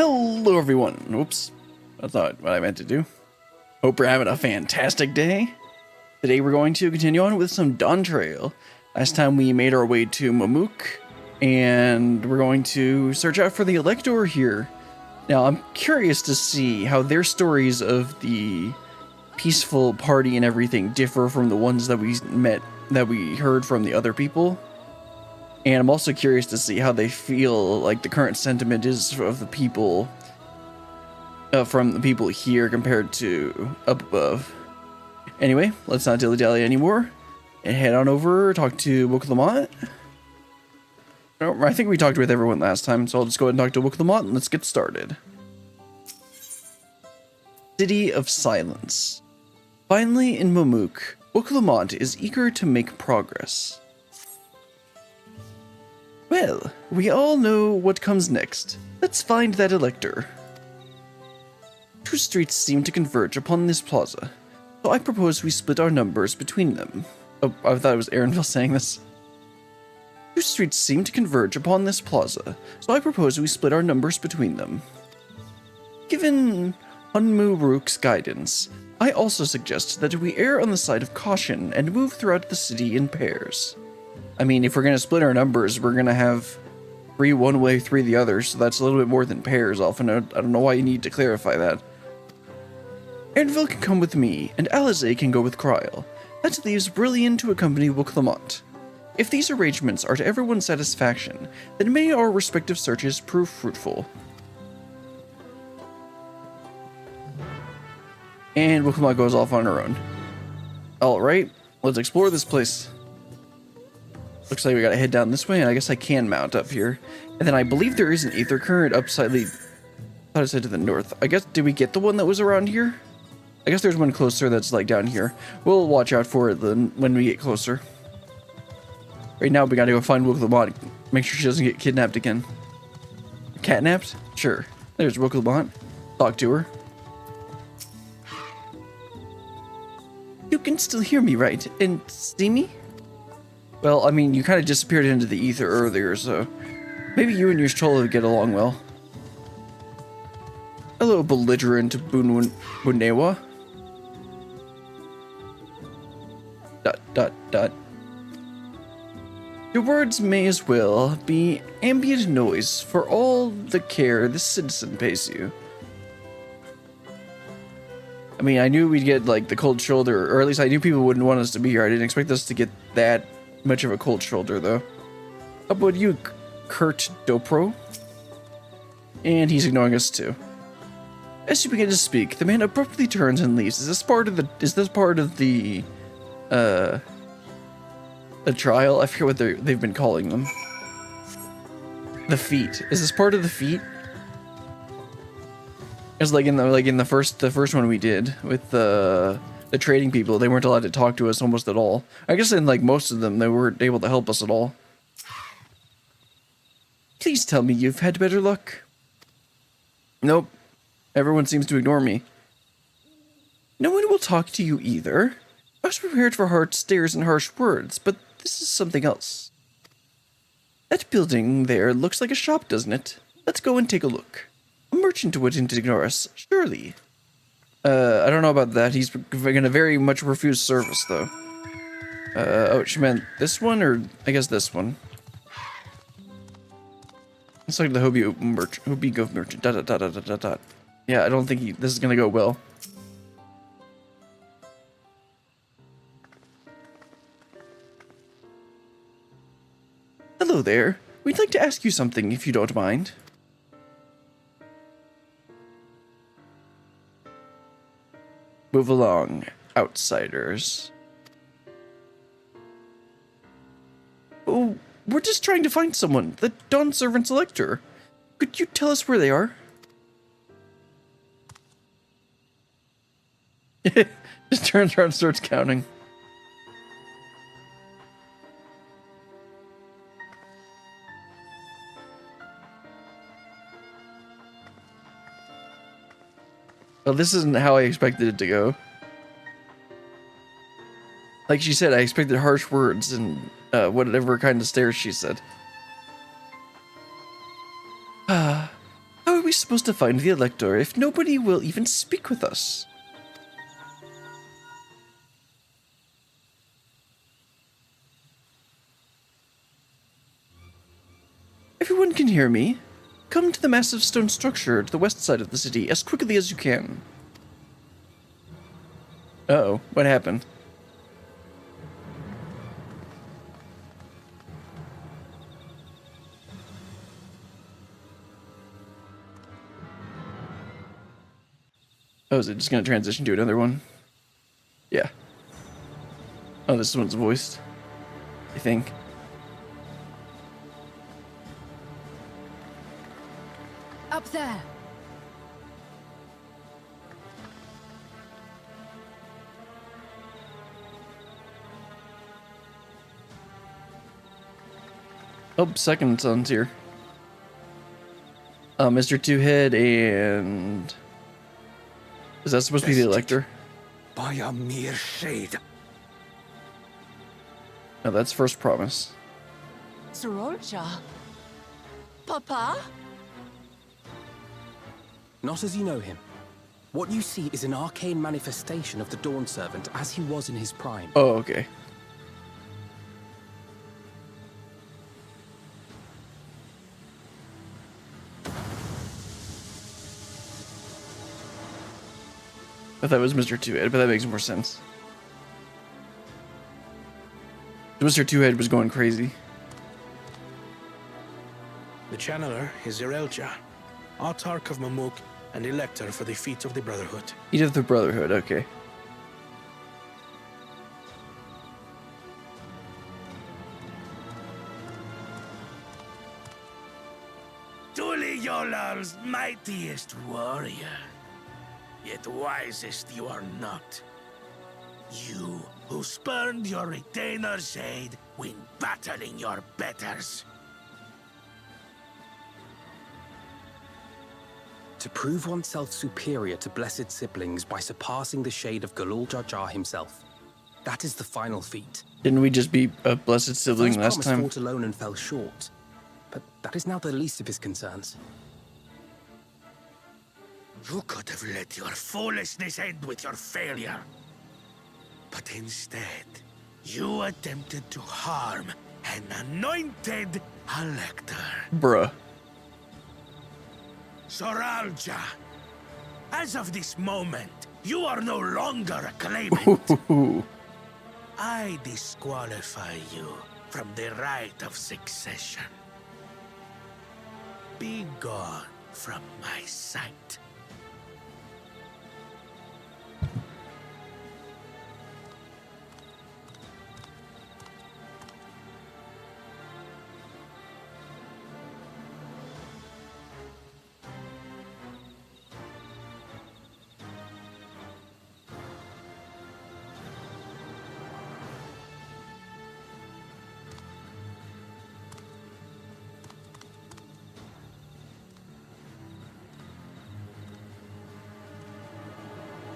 Hello everyone. Oops, that's not what I meant to do. Hope you're having a fantastic day. Today we're going to continue on with some Dawntrail. Last time we made our way to Mamook, and we're going to search out for the Elector here. Now I'm curious to see how their stories of the peaceful party and everything differ from the ones that we heard from the other people. And I'm also curious to see how they feel like the current sentiment is of the people, from the people here compared to up above. Anyway, let's not dilly-dally anymore and head on over, talk to Wook Lamont. I think we talked with everyone last time, so I'll just go ahead and talk to Wook Lamont and let's get started. City of Silence. Finally, in Mamook, Wook Lamont is eager to make progress. Well, we all know what comes next. Let's find that Elector. Two streets seem to converge upon this plaza, so I propose we split our numbers between them. Oh, I thought it was Aaronville saying this. Two streets seem to converge upon this plaza, so I propose we split our numbers between them. Given Hunmu Rook's guidance, I also suggest that we err on the side of caution and move throughout the city in pairs. I mean, if we're going to split our numbers, we're going to have 3 one way, 3 the other, so that's a little bit more than pairs often. I don't know why you need to clarify that. Aaronville can come with me, and Alizé can go with Kryl. That leaves Brilliant to accompany Wook Lamont. If these arrangements are to everyone's satisfaction, then may our respective searches prove fruitful. And Wook Lamont goes off on her own. Alright, let's explore this place. Looks like we gotta head down this way, and I guess I can mount up here. And then I believe there is an ether current up slightly. I thought I said to the north. I guess, did we get the one that was around here? I guess there's one closer that's like down here. We'll watch out for it then when we get closer. Right now we gotta go find Wook Lamont. Make sure she doesn't get kidnapped again. Catnapped? Sure. There's Wook Lamont. Talk to her. You can still hear me, right? And see me? Well, I mean, you kind of disappeared into the ether earlier, so maybe you and your troll get along well. Hello, belligerent Bunewa. ... Your words may as well be ambient noise for all the care this citizen pays you. I mean, I knew we'd get, like, the cold shoulder, or at least I knew people wouldn't want us to be here. I didn't expect us to get that much of a cold shoulder, though. How about you, Kurt Dopro? And he's ignoring us, too. As you begin to speak, the man abruptly turns and leaves. Is this part of the trial? I forget what they've been calling them. The feat. Is this part of the feat? It's like in the first one we did with the trading people. They weren't allowed to talk to us almost at all. I guess in like most of them, they weren't able to help us at all. Please tell me you've had better luck. Nope. Everyone seems to ignore me. No one will talk to you either. I was prepared for hard stares and harsh words, but this is something else. That building there looks like a shop, doesn't it? Let's go and take a look. A merchant wouldn't ignore us, surely. I don't know about that. He's gonna very much refuse service, though. Oh, she meant this one, or I guess this one. It's like the Hobby Gov merchant. ... Yeah, I don't think this is gonna go well. Hello there. We'd like to ask you something, if you don't mind. Move along, outsiders. Oh, we're just trying to find someone. The Dawn Servant's Elector. Could you tell us where they are? Just turns around and starts counting. Well, this isn't how I expected it to go. Like she said, I expected harsh words and whatever kind of stares she said. How are we we supposed to find the Elector if nobody will even speak with us? Everyone can hear me. Come to the massive stone structure to the west side of the city as quickly as you can. Uh-oh, what happened? Oh, is it just going to transition to another one? Yeah. Oh, this one's voiced, I think. Up there. Oh, second son's here. Mr. Two-Head and... Is that supposed to be the Elector? By a mere shade. No, that's First Promise. Sorolja. Papa? Not as you know him. What you see is an arcane manifestation of the Dawn Servant as he was in his prime. Oh, okay. I thought it was Mr. Two-Head, but that makes more sense. Mr. Two-Head was going crazy. The Channeler is Zerelja, Autarch of Mamook and Elector for the feet of the Brotherhood. Feet of the Brotherhood, okay. Truly Yolal's mightiest warrior. Yet wisest you are not. You, who spurned your retainer's aid when battling your betters. To prove oneself superior to blessed siblings by surpassing the shade of Galul Jar Jar himself. That is the final feat. Didn't we just be a blessed sibling First last Promise time? fought alone and fell short. But that is now the least of his concerns. You could have let your foolishness end with your failure. But instead, you attempted to harm an anointed Elector. Bruh. Soralja, as of this moment, you are no longer a claimant. Ooh. I disqualify you from the right of succession. Be gone from my sight.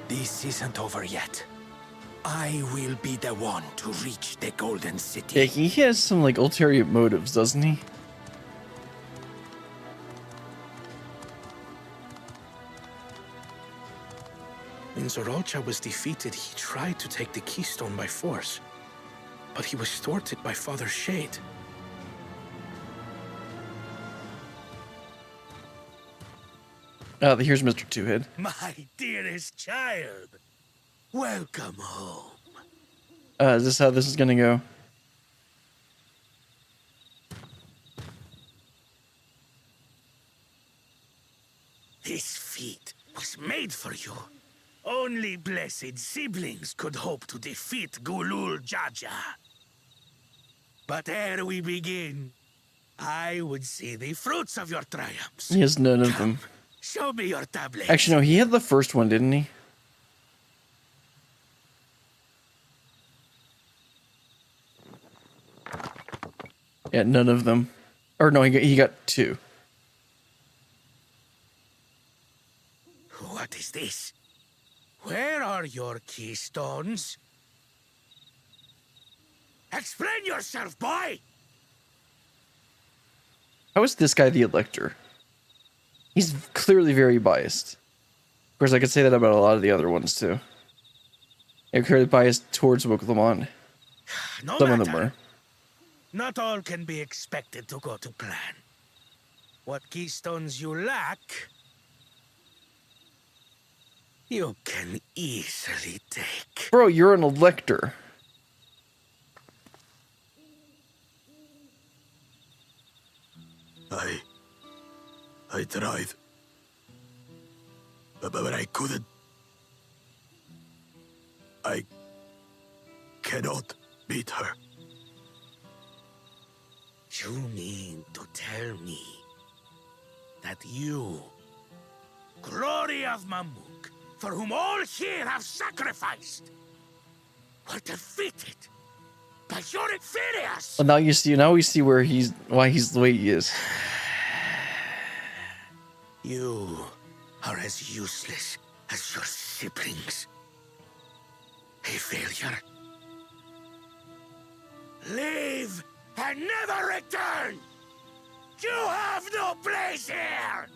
This isn't over yet. I will be the one to reach the Golden City. Yeah, he has some, like, ulterior motives, doesn't he? When Sorolja was defeated, he tried to take the keystone by force. But he was thwarted by Father Shade. Here's Mr. Two-Head. My dearest child, welcome home. Is this how this is gonna go? This feat was made for you. Only blessed siblings could hope to defeat Gulul Jaja. But ere we begin, I would see the fruits of your triumphs. He has none of them. Show me your tablet. Actually, no, he had the first one, didn't he? Yeah, none of them. Or no, he got two. What is this? Where are your keystones? Explain yourself, boy! How is this guy the Elector? He's clearly very biased. Of course, I could say that about a lot of the other ones, too. They're clearly biased towards Wooklamon. No Some of matter. them were. Not all can be expected to go to plan. What keystones you lack, you can easily take. Bro, you're an elector. I tried. But I couldn't. I cannot beat her. You mean to tell me that you, glory of Mamook, for whom all here have sacrificed, were defeated by your inferiors? Well, now you see. Now we see why he's the way he is. You are as useless as your siblings. A failure. Leave and never return! You have no place here!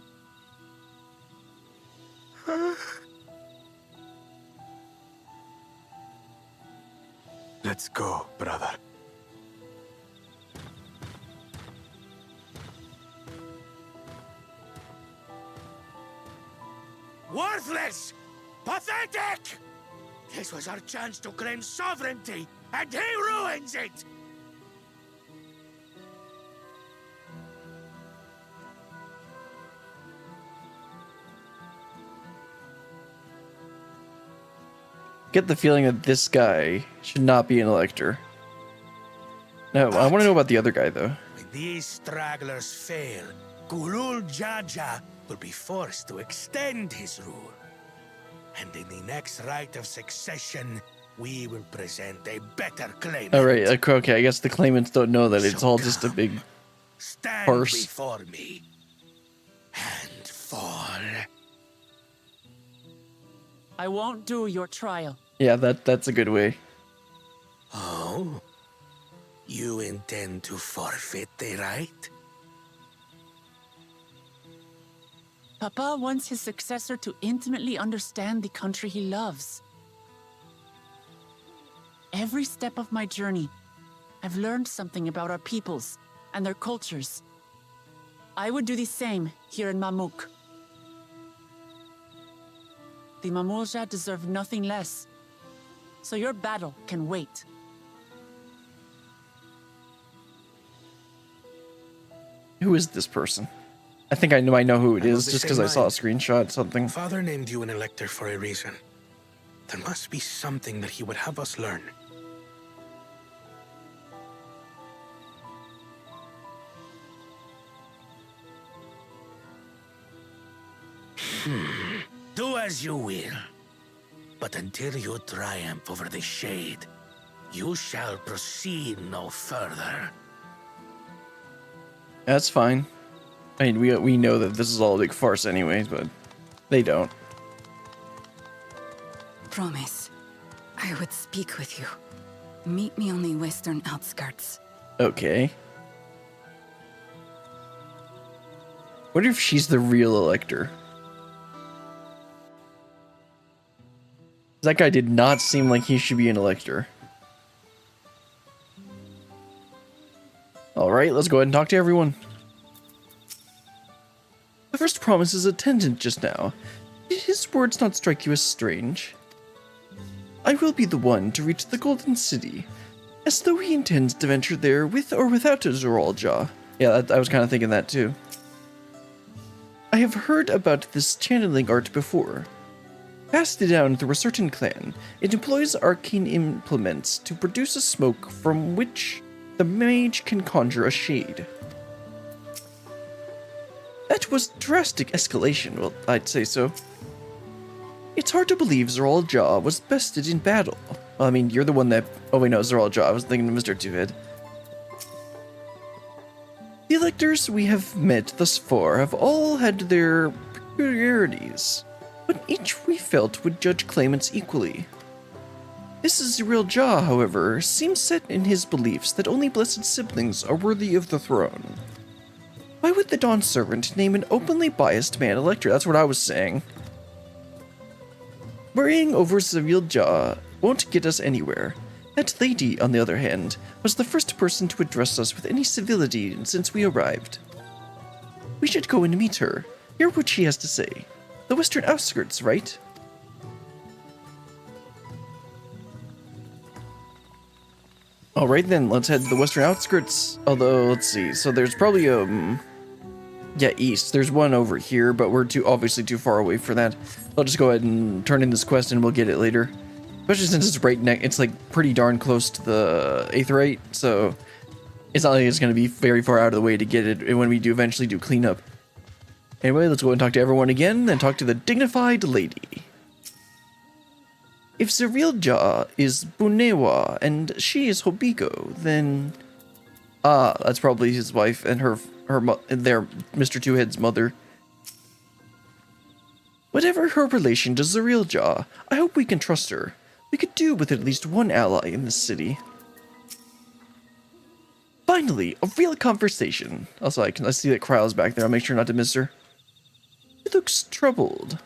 Let's go, brother. Worthless! Pathetic! This was our chance to claim sovereignty, and he ruins it! Get the feeling that this guy should not be an elector. No, I want to know about the other guy, though. When these stragglers fail, Gulul Jaja will be forced to extend his rule. And in the next rite of succession, we will present a better claimant. Alright, okay, I guess the claimants don't know that it's So all just a come, big stand farce. before me and fall. I won't do your trial. Yeah, that's a good way. Oh? You intend to forfeit the right? Papa wants his successor to intimately understand the country he loves. Every step of my journey, I've learned something about our peoples and their cultures. I would do the same here in Mamook. The Mamulja deserve nothing less, so your battle can wait. Who is this person? I think I know who it I'm of is the just same because I saw a mind. screenshot, something. Father named you an elector for a reason. There must be something that he would have us learn. Do as you will. But until you triumph over the Shade, you shall proceed no further. That's fine. I mean, we know that this is all a big farce anyways, but they don't. Promise, I would speak with you. Meet me on the western outskirts. Okay. What if she's the real elector? That guy did not seem like he should be an elector. Alright, let's go ahead and talk to everyone. The first promise is attendant just now. Did his words not strike you as strange? I will be the one to reach the Golden City, as though he intends to venture there with or without a Zoralja. Yeah, I was kind of thinking that too. I have heard about this channeling art before. Passed down through a certain clan, it employs arcane implements to produce a smoke from which the mage can conjure a shade. That was drastic escalation, well, I'd say so. It's hard to believe Zoralja was bested in battle. Well, I mean, you're the one that... Oh wait, no, Zoralja, I was thinking of Mr. Two-Head. The electors we have met thus far have all had their peculiarities, but each we felt would judge claimants equally. This Zoralja, however, seems set in his beliefs that only blessed siblings are worthy of the throne. Why would the Dawn Servant name an openly biased man elector? That's what I was saying. Worrying over Cyril Jaw won't get us anywhere. That lady, on the other hand, was the first person to address us with any civility since we arrived. We should go and meet her, hear what she has to say. The western outskirts, right? Alright then, let's head to the western outskirts. Although, let's see, so there's probably, yeah, east. There's one over here, but we're obviously too far away for that. I'll just go ahead and turn in this quest and we'll get it later. Especially since it's right next, it's like pretty darn close to the Aetheryte, so it's not like it's going to be very far out of the way to get it when we do eventually do cleanup. Anyway, let's go and talk to everyone again, then talk to the dignified lady. If Cyril Jaw is Bunewa and she is Hobiko, then... Ah, that's probably his wife and their Mr. Two-Head's mother. Whatever her relation to Cyril Jaw, I hope we can trust her. We could do with at least one ally in this city. Finally, a real conversation. Also, I see that Kryle's back there. I'll make sure not to miss her. She looks troubled.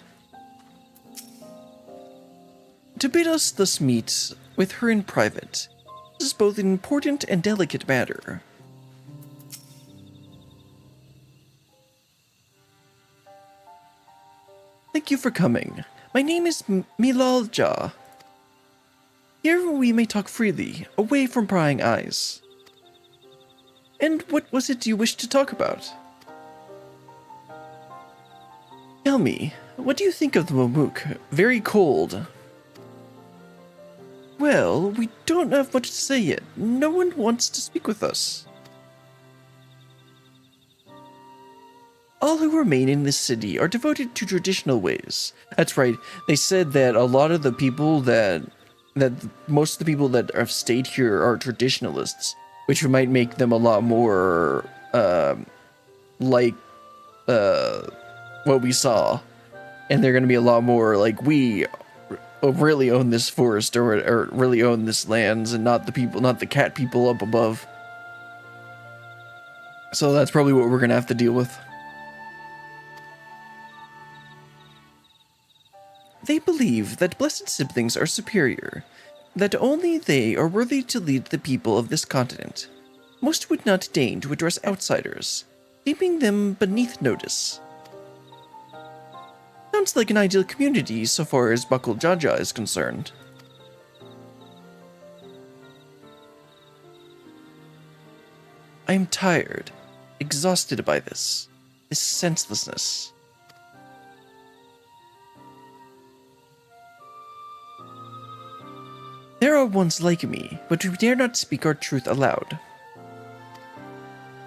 To bid us thus meet with her in private, this is both an important and delicate matter. Thank you for coming. My name is Milal Jah. Here we may talk freely, away from prying eyes. And what was it you wished to talk about? Tell me, what do you think of the Mamook? Very cold. Well, we don't have much to say yet. No one wants to speak with us. All who remain in this city are devoted to traditional ways. That's right, they said that a lot of the people that most of the people that have stayed here are traditionalists, which might make them a lot more, like, what we saw. And they're going to be a lot more like, we really own this forest or really own this lands and not the cat people up above. So that's probably what we're going to have to deal with. They believe that blessed siblings are superior, that only they are worthy to lead the people of this continent. Most would not deign to address outsiders, keeping them beneath notice. Sounds like an ideal community so far as Buckle Jaja is concerned. I am tired, exhausted by this senselessness. There are ones like me, but we dare not speak our truth aloud.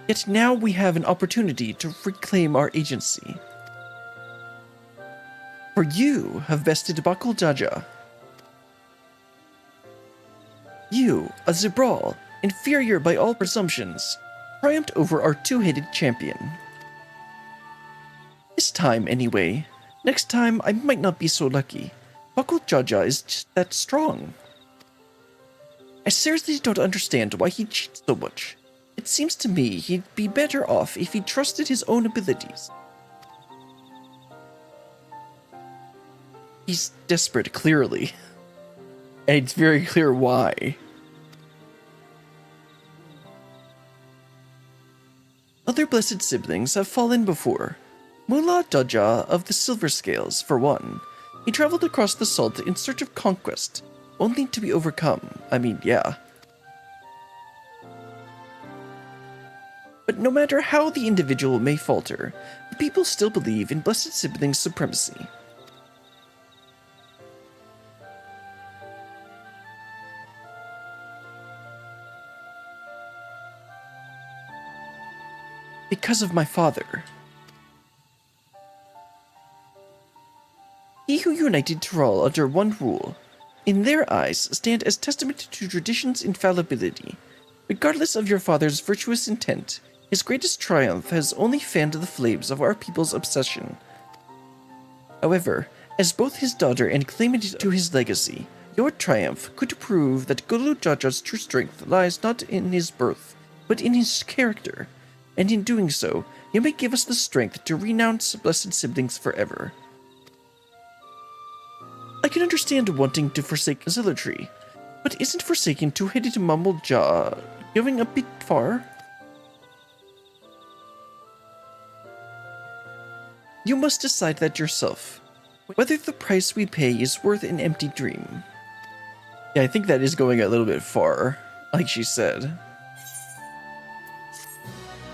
Yet now we have an opportunity to reclaim our agency. For you have bested Buckle Jaja. You, a Zibral, inferior by all presumptions, triumphed over our two-headed champion. This time, anyway. Next time, I might not be so lucky. Buckle Jaja is just that strong. I seriously don't understand why he cheats so much. It seems to me he'd be better off if he trusted his own abilities. He's desperate, clearly. And it's very clear why. Other blessed siblings have fallen before. Mullah Daja of the Silver Scales, for one. He traveled across the salt in search of conquest, only to be overcome. I mean, yeah. But no matter how the individual may falter, the people still believe in blessed siblings' supremacy. Because of my father. He who united Tyrol under one rule, in their eyes, stand as testament to tradition's infallibility. Regardless of your father's virtuous intent, his greatest triumph has only fanned the flames of our people's obsession. However, as both his daughter and claimant to his legacy, your triumph could prove that Gulu Jaja's true strength lies not in his birth, but in his character, and in doing so, you may give us the strength to renounce blessed siblings forever. I can understand wanting to forsake zealotry, but isn't forsaking two-headed Mamook going a bit far? You must decide that yourself, whether the price we pay is worth an empty dream. Yeah, I think that is going a little bit far, like she said.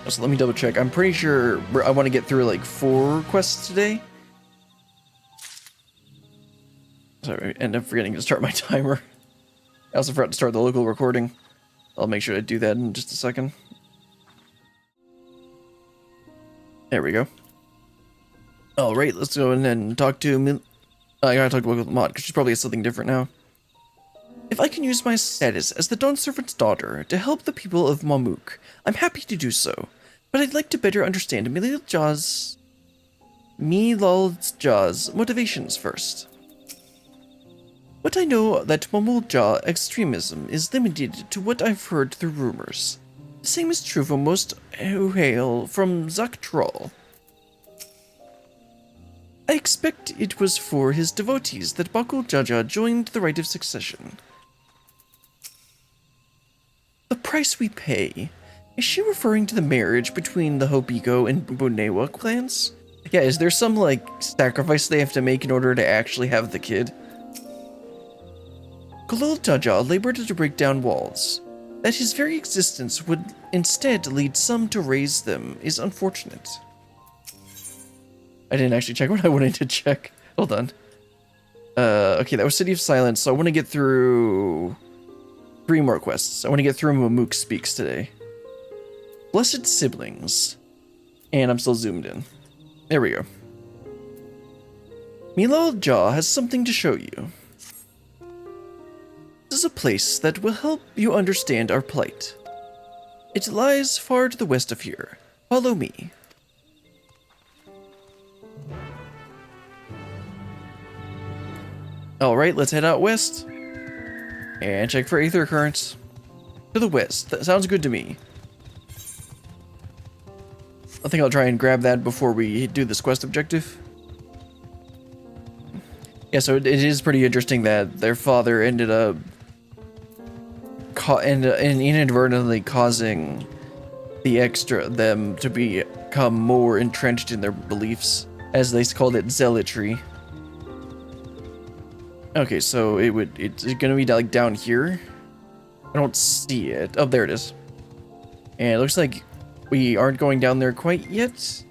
So let me double check. I'm pretty sure I want to get through like 4 quests today. Sorry, I end up forgetting to start my timer. I also forgot to start the local recording. I'll make sure to do that in just a second. There we go. Alright, let's go in and talk to I gotta talk to Mod, because she probably has something different now. If I can use my status as the Dawn Servant's daughter to help the people of Mamook, I'm happy to do so, but I'd like to better understand Milalja's motivations first. But I know that Mamook extremism is limited to what I've heard through rumors. The same is true for most who hail from Yak T'el. I expect it was for his devotees that Bakul Jaja joined the Rite of Succession. The price we pay. Is she referring to the marriage between the Hobiko and Bonewa clans? Yeah, is there some, like, sacrifice they have to make in order to actually have the kid? Galul Jaja labored to break down walls. That his very existence would instead lead some to raise them is unfortunate. I didn't actually check what I wanted to check. Hold on. Okay, that was City of Silence, so I want to get through 3 more quests. I want to get through Mamook Speaks today. Blessed Siblings. And I'm still zoomed in. There we go. Milalja has something to show you. This is a place that will help you understand our plight. It lies far to the west of here. Follow me. Alright, let's head out west. And check for aether currents. To the west. That sounds good to me. I think I'll try and grab that before we do this quest objective. Yeah, so it is pretty interesting that their father ended up inadvertently causing them to become more entrenched in their beliefs, as they called it, zealotry. Okay, so it's gonna be like down here. I don't see it. Oh, there it is. And it looks like we aren't going down there quite yet.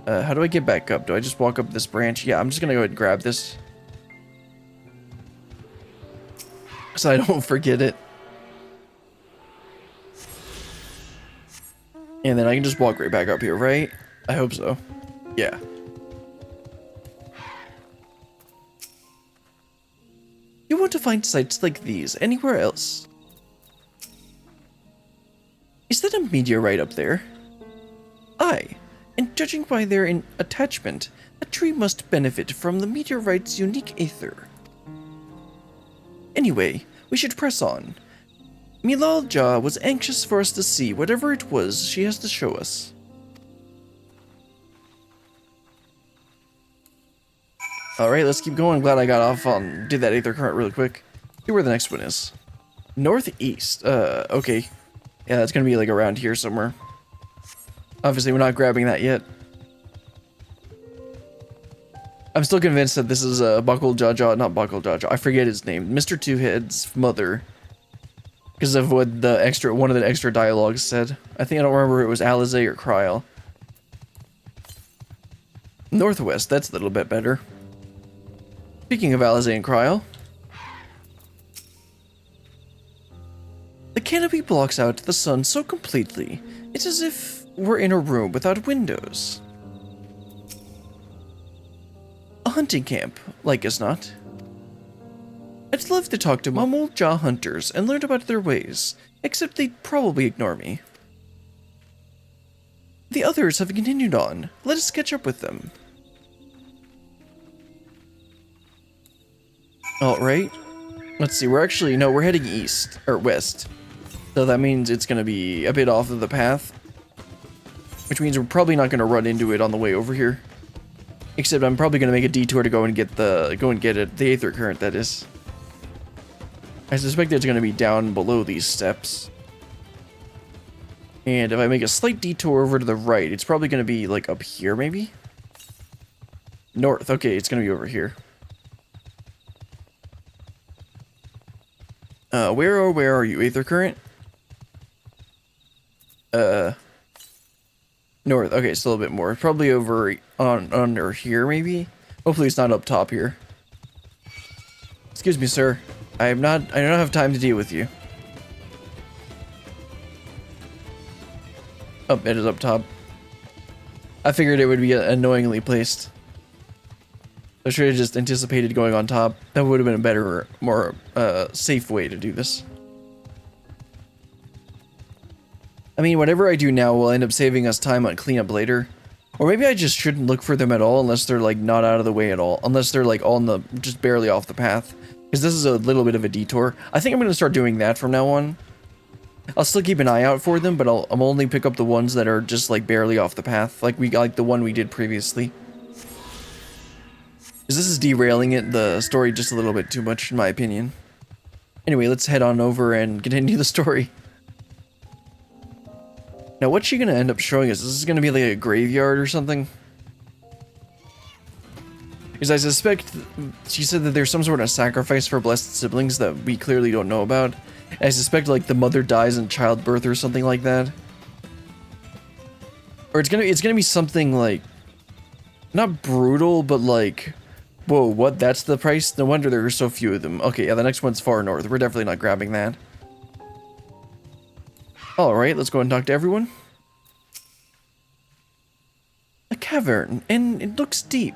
How do I get back up? Do I just walk up this branch? Yeah, I'm just gonna go ahead and grab this, so I don't forget it. And then I can just walk right back up here, right? I hope so. Yeah. You want to find sites like these anywhere else? Is that a meteorite up there? Aye, and judging by their attachment, a tree must benefit from the meteorite's unique aether. Anyway, we should press on. Milalja was anxious for us to see whatever it was she has to show us. Alright, let's keep going. I'm glad I got off on did that aether current really quick. See where the next one is. Northeast. Okay. Yeah, that's gonna be like around here somewhere. Obviously, we're not grabbing that yet. I'm still convinced that this is Bakul Jaja, not Bakul Jaja. I forget his name. Mr. Two Head's mother. Because of what one of the extra dialogues said. I don't remember if it was Alizé or Kryl. Northwest, that's a little bit better. Speaking of Alizé and Kryl. The canopy blocks out the sun so completely, it's as if we're in a room without windows. A hunting camp, like as not. I'd love to talk to Mamook hunters and learn about their ways, except they'd probably ignore me. The others have continued on. Let us catch up with them. Alright. Let's see, we're heading east, or west. So that means it's gonna be a bit off of the path. which means we're probably not going to run into it on the way over here. Except I'm probably going to make a detour to go and get the Aether Current, that is. I suspect it's going to be down below these steps. And if I make a slight detour over to the right, it's probably going to be like up here, maybe? North. Okay, it's going to be over here. Where are you, Aether Current? North. Okay, still a bit more. Probably over under here, maybe? Hopefully it's not up top here. Excuse me, sir. I don't have time to deal with you. Oh, it is up top. I figured it would be annoyingly placed. I should have just anticipated going on top. That would have been a better, more safe way to do this. I mean, whatever I do now will end up saving us time on cleanup later. Or maybe I just shouldn't look for them at all unless they're like not out of the way at all. Unless they're like on the, just barely off the path. Because this is a little bit of a detour. I think I'm going to start doing that from now on. I'll still keep an eye out for them, but I'll only pick up the ones that are just like barely off the path. Like the one we did previously. Because this is derailing the story just a little bit too much in my opinion. Anyway, let's head on over and continue the story. Now, what's she going to end up showing us? Is this going to be like a graveyard or something? Because I suspect she said that there's some sort of sacrifice for blessed siblings that we clearly don't know about. And I suspect like the mother dies in childbirth or something like that. Or it's gonna be something like not brutal, but like, whoa, what? That's the price? No wonder there are so few of them. Okay, yeah, the next one's far north. We're definitely not grabbing that. Alright, let's go and talk to everyone. A cavern, and it looks deep.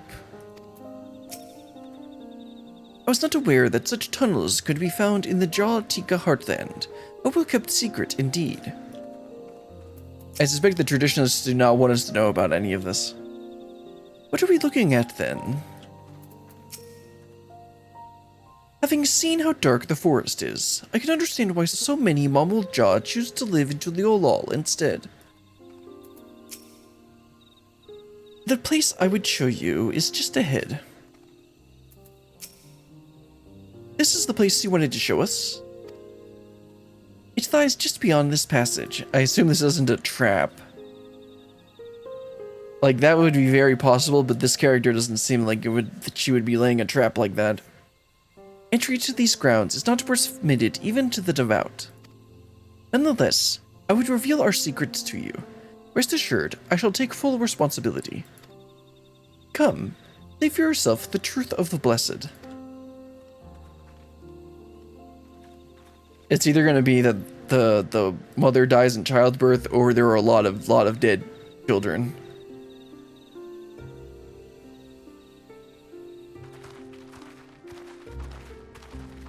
I was not aware that such tunnels could be found in the Jaltika heartland. A well-kept secret indeed. I suspect the traditionalists do not want us to know about any of this. What are we looking at then? Having seen how dark the forest is, I can understand why so many Mamook choose to live into the Olal instead. The place I would show you is just ahead. This is the place you wanted to show us? It lies just beyond this passage. I assume this isn't a trap. Like, that would be very possible, but this character doesn't seem like that she would be laying a trap like that. Entry to these grounds is not permitted even to the devout. Nonetheless, I would reveal our secrets to you. Rest assured, I shall take full responsibility. Come, see for yourself the truth of the blessed. It's either going to be that the mother dies in childbirth, or there are a lot of dead children.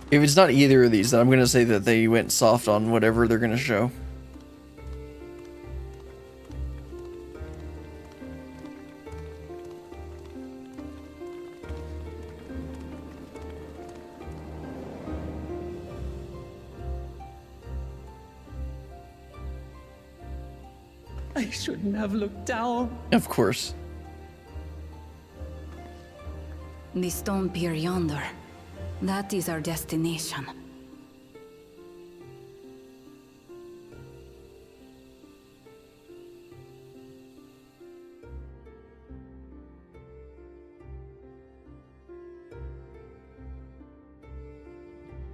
If it's not either of these, then I'm going to say that they went soft on whatever they're going to show. I shouldn't have looked down. Of course. The stone pier yonder. That is our destination.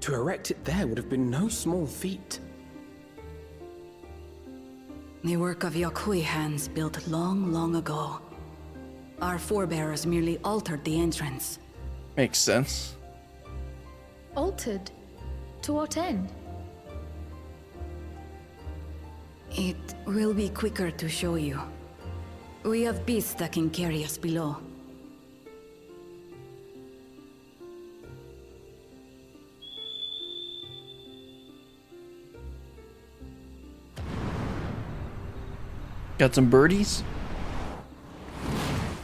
To erect it there would have been no small feat. The work of Yakui hands built long, long ago. Our forebears merely altered the entrance. Makes sense. Altered? To what end? It will be quicker to show you. We have beasts that can carry us below. Got some birdies?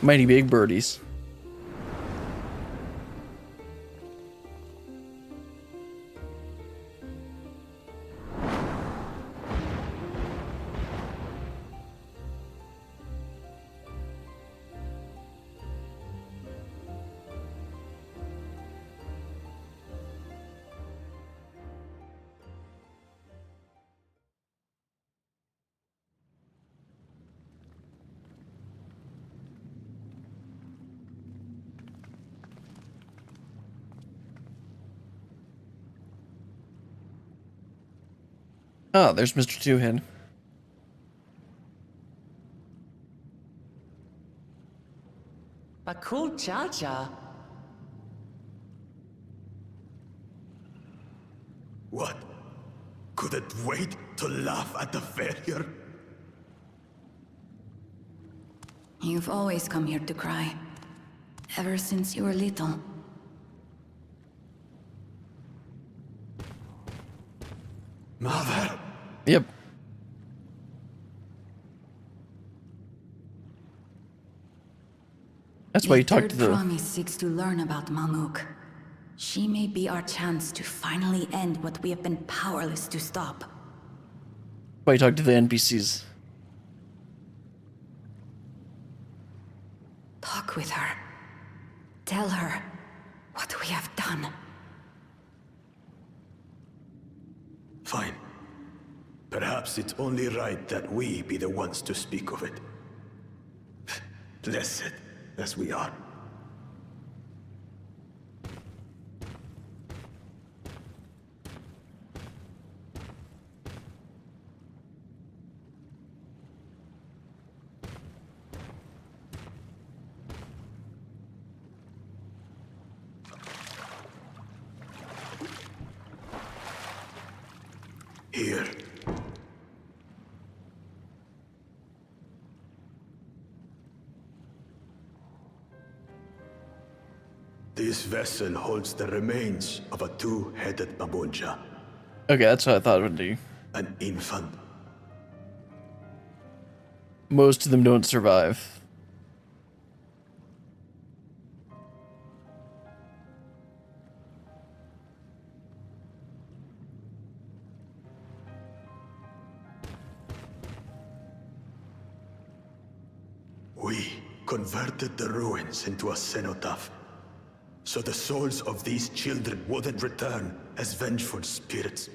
Mighty big birdies. Oh, there's Mr. Two-Head. But cool Jaja. What? Couldn't wait to laugh at the failure? You've always come here to cry. Ever since you were little. Mother! Yep. That's why you talked to The the... promise seeks to learn about Mamook. She may be our chance to finally end what we have been powerless to stop. Why you talked to the NPCs. Talk with her. Tell her what we have done. Fine. Perhaps it's only right that we be the ones to speak of it. Blessed as we are. Here. This vessel holds the remains of a two-headed Babonja, Okay, that's what I thought it would do. an infant. Most of them don't survive. We converted the ruins into a cenotaph, so the souls of these children wouldn't return as vengeful spirits.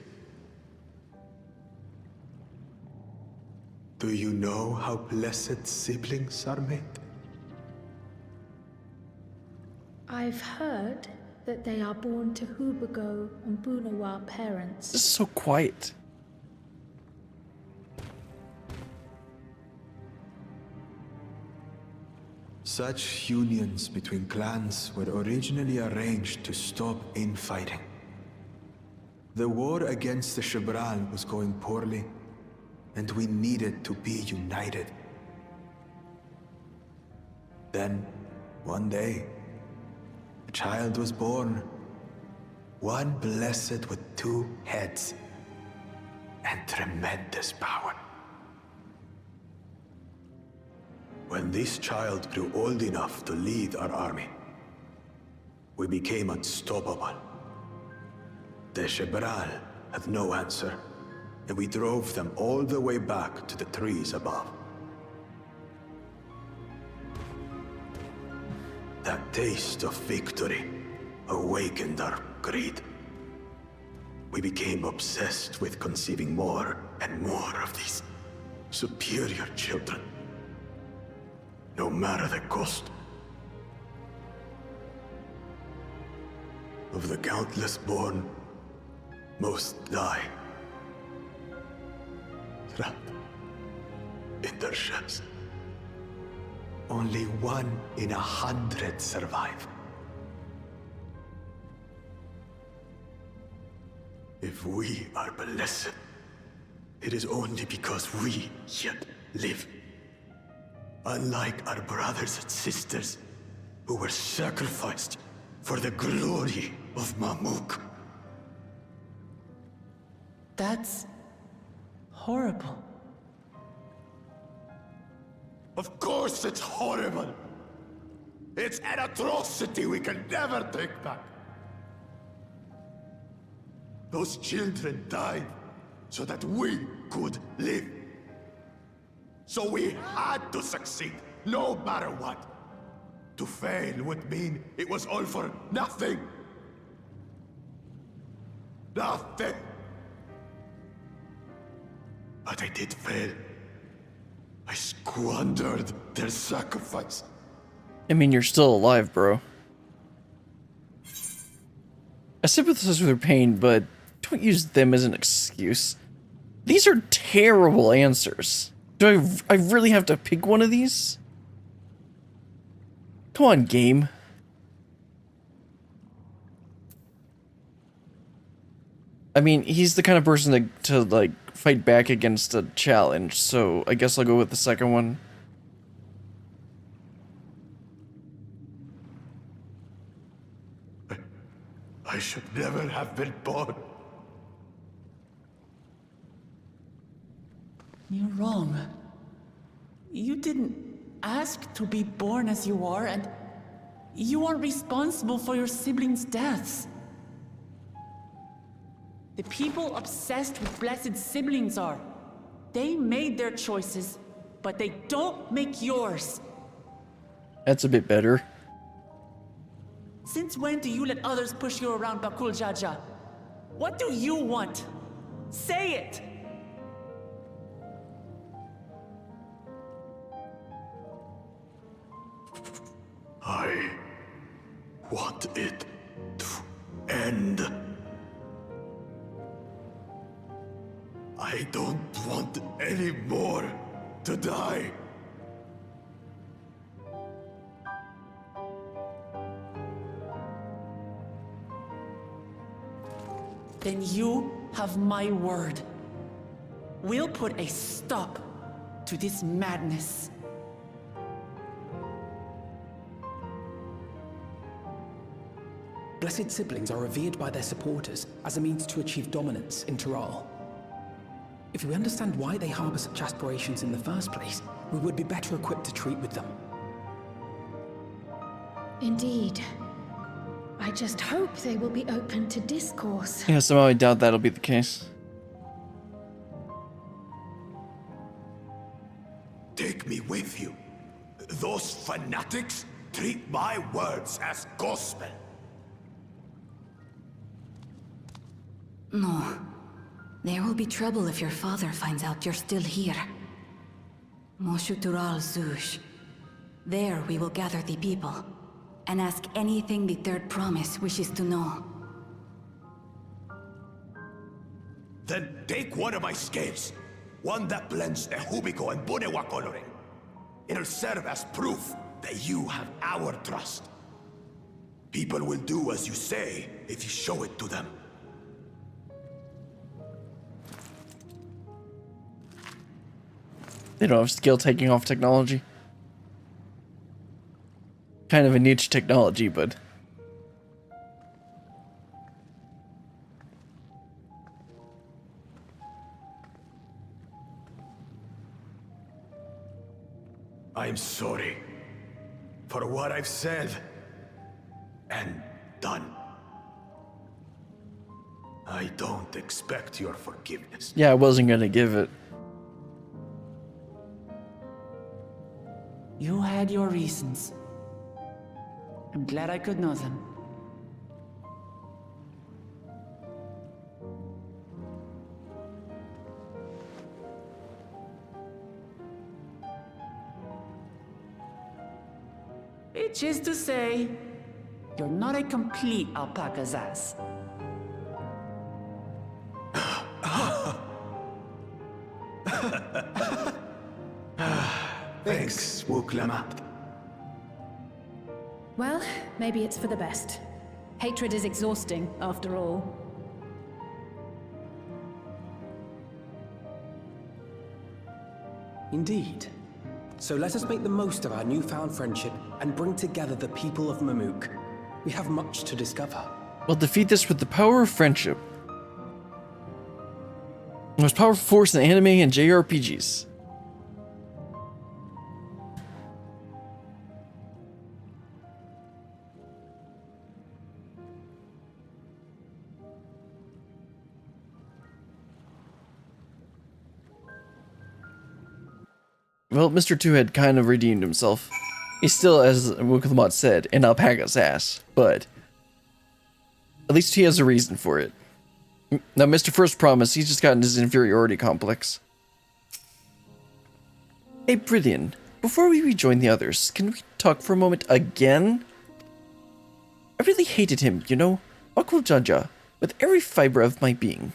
Do you know how blessed siblings are made? I've heard that they are born to Hubago and Bunawa parents. This is so quiet. Such unions between clans were originally arranged to stop infighting. The war against the Shibral was going poorly, and we needed to be united. Then, one day, a child was born. One blessed with two heads and tremendous power. When this child grew old enough to lead our army, we became unstoppable. The Shibral had no answer, and we drove them all the way back to the trees above. That taste of victory awakened our greed. We became obsessed with conceiving more and more of these superior children. No matter the cost. Of the countless born, most die. Trapped in their shells. Only 1 in 100 survive. If we are blessed, it is only because we yet live. Unlike our brothers and sisters, who were sacrificed for the glory of Mamook. That's horrible. Of course it's horrible! It's an atrocity we can never take back. Those children died so that we could live. So we had to succeed, no matter what. To fail would mean it was all for nothing. Nothing. But I did fail. I squandered their sacrifice. I mean, you're still alive, bro. I sympathize with her pain, but don't use them as an excuse. These are terrible answers. Do I really have to pick one of these? Come on, game. I mean, he's the kind of person to like fight back against a challenge, so I guess I'll go with the second one. I should never have been born. You're wrong. You didn't ask to be born as you are, and you aren't responsible for your siblings' deaths. The people obsessed with blessed siblings are. They made their choices, but they don't make yours. That's a bit better. Since when do you let others push you around, Bakul Jaja? What do you want? Say it! I want it to end. I don't want any more to die. Then you have my word. We'll put a stop to this madness. Blessed siblings are revered by their supporters as a means to achieve dominance in Tyral. If we understand why they harbor such aspirations in the first place, we would be better equipped to treat with them. Indeed. I just hope they will be open to discourse. Yeah, somehow I doubt that'll be the case. Take me with you. Those fanatics treat my words as gospel. No. There will be trouble if your father finds out you're still here. Moshutural Zush. There we will gather the people, and ask anything the Third Promise wishes to know. Then take one of my scales. One that blends the Hubiko and Bunewa coloring. It'll serve as proof that you have our trust. People will do as you say if you show it to them. They don't have skill taking off technology. Kind of a niche technology, but... I'm sorry for what I've said and done. I don't expect your forgiveness. Yeah, I wasn't gonna give it. You had your reasons. I'm glad I could know them. Which is to say, you're not a complete alpaca's ass. Thanks, Wuklamat. Well, maybe it's for the best. Hatred is exhausting, after all. Indeed. So let us make the most of our newfound friendship and bring together the people of Mamook. We have much to discover. We'll defeat this with the power of friendship. The most powerful force in anime and JRPGs. Well, Mr. Two-Head kind of redeemed himself. He's still, as Wuklamat said, an alpaca's ass, but at least he has a reason for it. Now, Mr. First Promise, he's just gotten his inferiority complex. Hey, Brilliant, before we rejoin the others, can we talk for a moment again? I really hated him, you know, Bakul Jaja, with every fiber of my being.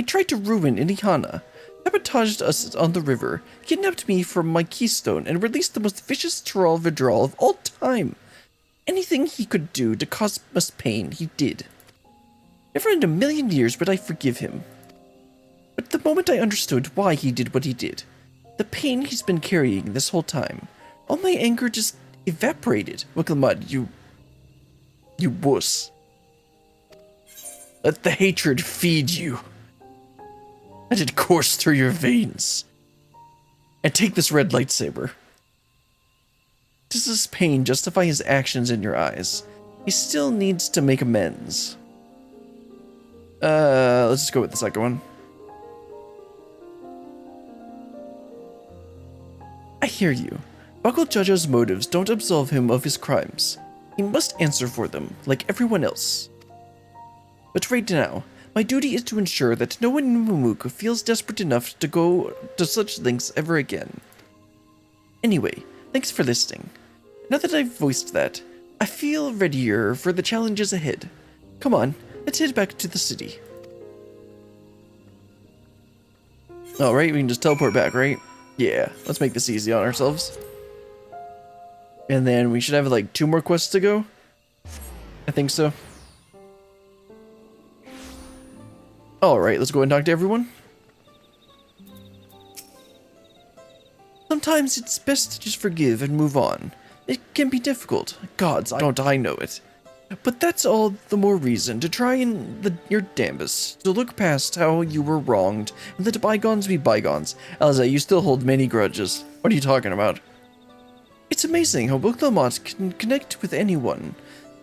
He tried to ruin Ilihana, sabotaged us on the river, kidnapped me from my keystone, and released the most vicious Tyrell withdrawal of all time. Anything he could do to cause us pain, he did. Never in a million years would I forgive him. But the moment I understood why he did what he did, the pain he's been carrying this whole time, all my anger just evaporated. Wickelmud, you wuss. Let the hatred feed you. Let it course through your veins. And take this red lightsaber. Does his pain justify his actions in your eyes? He still needs to make amends. Let's just go with the second one. I hear you. Buckle Jaja's motives don't absolve him of his crimes. He must answer for them, like everyone else. But right now, my duty is to ensure that no one in Mamook feels desperate enough to go to such lengths ever again. Anyway, thanks for listening. Now that I've voiced that, I feel readier for the challenges ahead. Come on, let's head back to the city. Alright, we can just teleport back, right? Yeah, let's make this easy on ourselves. And then we should have like 2 more quests to go. I think so. Alright, let's go and talk to everyone. Sometimes it's best to just forgive and move on. It can be difficult. Gods, don't I know it. But that's all the more reason to try your damnedest to look past how you were wronged and let bygones be bygones. Elza, you still hold many grudges. What are you talking about? It's amazing how Wickelmot can connect with anyone.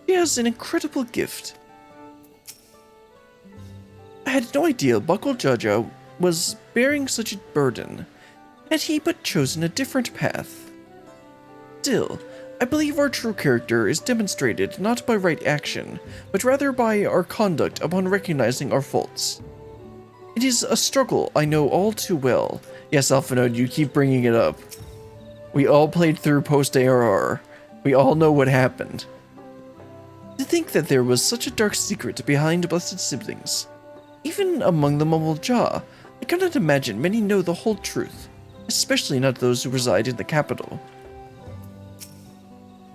He has an incredible gift. I had no idea Buckle Jaja was bearing such a burden. Had he but chosen a different path. Still, I believe our true character is demonstrated not by right action, but rather by our conduct upon recognizing our faults. It is a struggle I know all too well. Yes, Alphanode, you keep bringing it up. We all played through post-ARR. We all know what happened. To think that there was such a dark secret behind Blessed Siblings. Even among the Mumble Jaw, I cannot imagine many know the whole truth, especially not those who reside in the capital.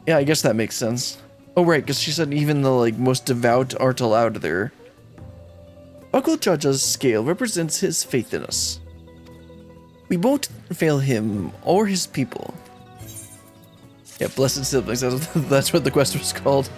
Yeah, I guess that makes sense. Oh right, because she said even the most devout aren't allowed there. Buckle Jaja's scale represents his faith in us. We won't fail him or his people. Yeah, Blessed Siblings, that's what the quest was called.